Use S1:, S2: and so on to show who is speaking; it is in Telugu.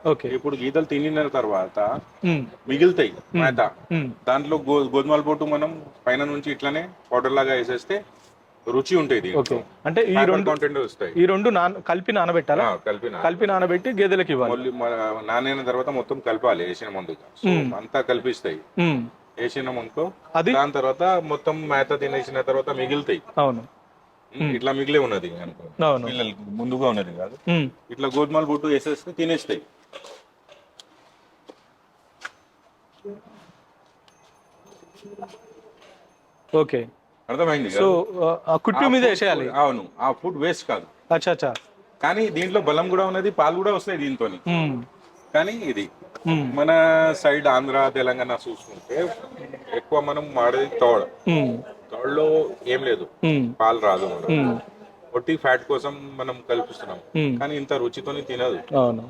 S1: ఓకే.
S2: ఇప్పుడు గీతలు తినిన తర్వాత
S1: హ్మ్.
S2: మిగులుతాయి
S1: హ్మ్.
S2: మేత.
S1: హ్మ్.
S2: దాంట్లో గోధుమల పొట్టు మనం పైన నుంచి ఇట్లానే పౌడర్ లాగా వేసేస్తే రుచి ఉంటాయి
S1: ఓకే.
S2: దీంట్లో.
S1: అంటే
S2: ఫైబర్ కాంటెంట్ వస్తాయి.
S1: ఈ 2 కలిపి నానబెట్టాలా?
S2: కలిపి
S1: కలిపి నానబెట్టి గేదెలకివ్వాలి.
S2: మళ్ళీ నానిన తర్వాత మొత్తం కలపాలి వేసిన ముందుగా. సో
S1: హ్మ్.
S2: అంతా కలిపిస్తాయి
S1: హ్మ్.
S2: వేసినాం అనుకో.
S1: అది
S2: దాని తర్వాత మొత్తం మేత తినేసిన తర్వాత మిగులుతాయి.
S1: అవును. హ్మ్.
S2: ఇట్లా మిగిలే ఉన్నది అనుకో,
S1: అవును.
S2: పిల్లలకి ముందుగా ఉన్నది కాదు,
S1: హ్మ్.
S2: ఇట్లా గోధుమల పొట్టు వేసేస్తే తినేస్తాయి.
S1: ఓకే.
S2: అర్థమైంది
S1: సో,
S2: కాదు.
S1: ఆ
S2: ఆ
S1: కుట్టు మీద
S2: ఫుడ్
S1: ఏసేయాలి.
S2: అవును, ఆ ఫుడ్ వేస్ట్ కాదు.
S1: అచ్చా! అచ్చా!
S2: కానీ దీంట్లో బలం కూడా ఉన్నది, పాలు కూడా వస్తాయి దీంతో.
S1: హ్మ్.
S2: కానీ ఇది
S1: హ్మ్.
S2: మన సైడ్ ఆంధ్ర తెలంగాణ చూసుకుంటే ఎక్కువ మనం వాడేది తోడ.
S1: హ్మ్.
S2: తోడలో ఏం లేదు,
S1: హ్మ్.
S2: పాలు రాదు మనం,
S1: హ్మ్.
S2: ఒట్టి ఫ్యాట్ కోసం మనం కల్పిస్తున్నాం.
S1: హ్మ్.
S2: కానీ ఇంత రుచితోని తినదు.
S1: అవును.